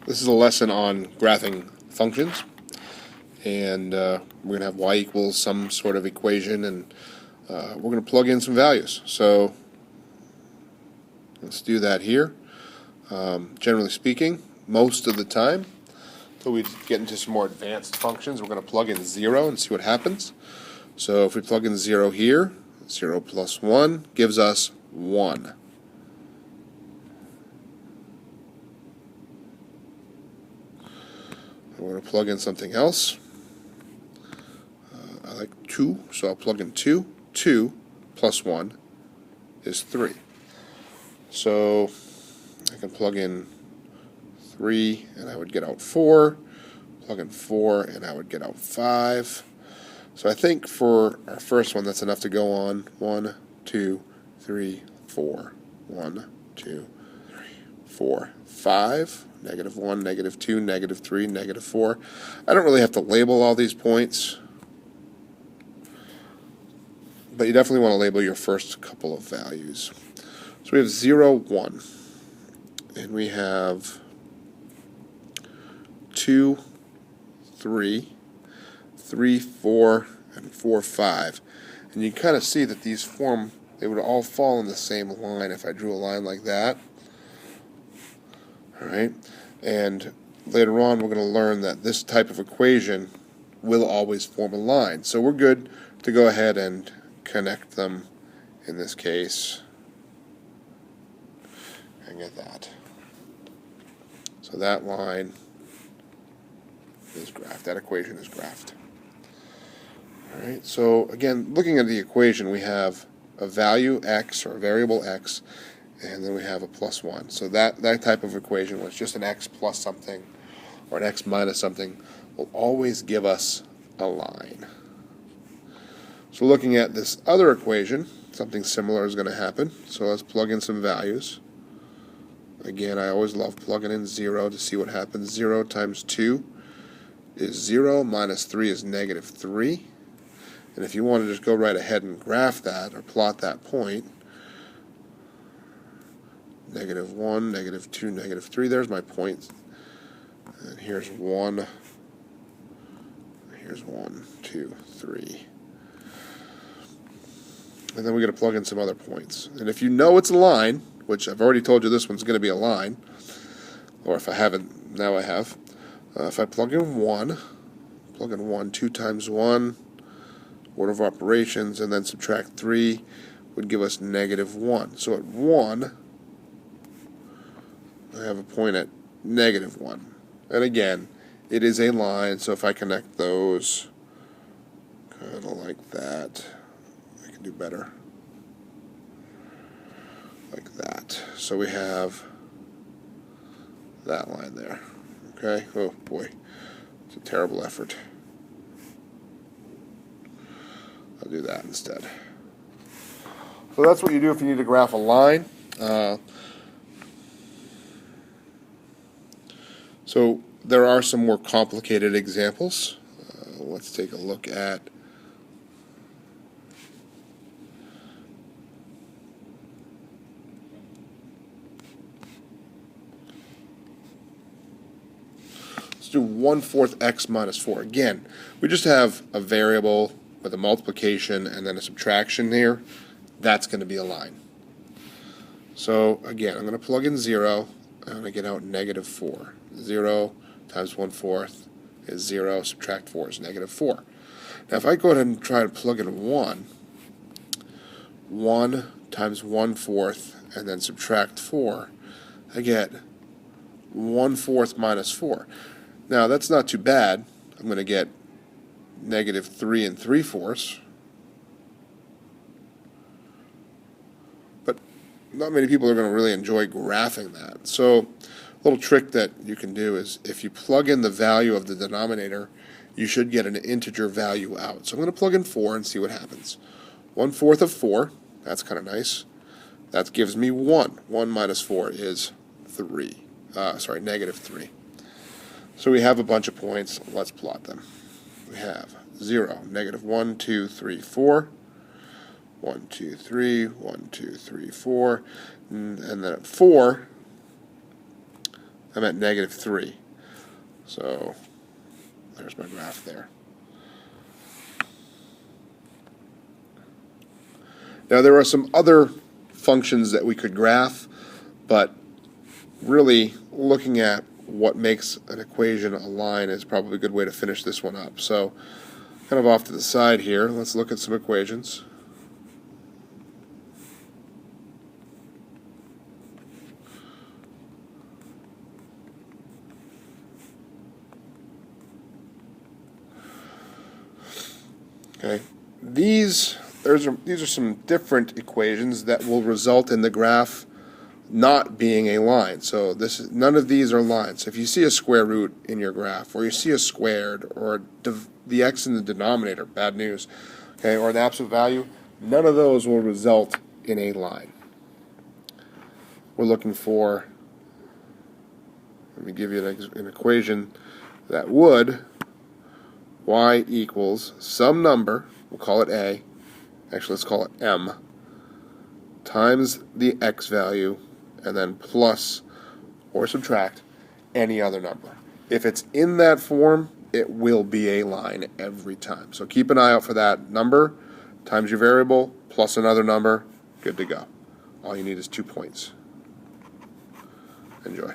This is a lesson on graphing functions, and we're going to have y equals some sort of equation, and we're going to plug in some values. So let's do that here. Generally speaking, most of the time, until we get into some more advanced functions, we're going to plug in 0 and see what happens. So if we plug in 0 here, 0 plus 1 gives us 1. We're going to plug in something else. I like 2, so I'll plug in 2. 2 plus 1 is 3. So I can plug in 3 and I would get out 4. Plug in 4 and I would get out 5. So I think for our first one that's enough to go on 1, 2, 3, 4. 1, 2, 3, 4, 5. Negative 1, negative 2, negative 3, negative 4. I don't really have to label all these points, but you definitely want to label your first couple of values. So we have 0, 1, and we have 2, 3, 3, 4, and 4, 5. And you can kind of see that these form, they would all fall in the same line if I drew a line like that. Alright, and later on we're going to learn that this type of equation will always form a line. So we're good to go ahead and connect them in this case and get that. So that line is graphed, that equation is graphed. Alright, so again, looking at the equation, we have a value x, or a variable x, and then we have a plus 1. So that type of equation, was just an x plus something or an x minus something, will always give us a line. So looking at this other equation, something similar is going to happen. So let's plug in some values. Again, I always love plugging in 0 to see what happens. 0 times 2 is 0, minus 3 is negative 3. And if you want to just go right ahead and graph that or plot that point, negative 1, negative 2, negative 3, there's my point. And here's 1, here's 1, 2, 3. And then we're going to plug in some other points. And if you know it's a line, which I've already told you this one's going to be a line, or if I haven't, now I have. If I plug in 1, 2 times 1, order of operations, and then subtract 3 would give us negative 1. So at 1, I have a point at negative 1. And again, it is a line, so if I connect those kind of like that, I can do better. Like that. So we have that line there. Okay? Oh boy. It's a terrible effort. I'll do that instead. So that's what you do if you need to graph a line. So there are some more complicated examples. Let's take a look at let's do 1/4 x minus 4. Again, we just have a variable with a multiplication and then a subtraction here. That's going to be a line. So again, I'm going to plug in 0. I'm going to get out negative 4. 0 times 1/4 is 0. Subtract 4 is negative 4. Now if I go ahead and try to plug in 1, 1 times 1/4 and then subtract 4, I get 1/4 minus 4. Now that's not too bad. I'm going to get negative 3 3/4. But not many people are going to really enjoy graphing that. So a little trick that you can do is if you plug in the value of the denominator, you should get an integer value out. So I'm going to plug in 4 and see what happens. 1/4 of 4, that's kind of nice. That gives me 1. 1 minus 4 is 3. Negative 3. So we have a bunch of points. Let's plot them. We have 0, negative 1, 2, 3, 4. 1, 2, 3, 1, 2, 3, 4. And then at 4, I'm at -3. So there's my graph there. Now there are some other functions that we could graph, but really looking at what makes an equation a line is probably a good way to finish this one up. So kind of off to the side here, let's look at some equations. Okay, these are some different equations that will result in the graph not being a line. So none of these are lines. So if you see a square root in your graph, or you see a squared, or the x in the denominator, bad news, okay, or an absolute value, none of those will result in a line. We're looking for, let me give you an equation that would, y equals some number, we'll call it a, actually let's call it m, times the x value, and then plus or subtract any other number. If it's in that form, it will be a line every time. So keep an eye out for that number, times your variable, plus another number, good to go. All you need is 2 points. Enjoy.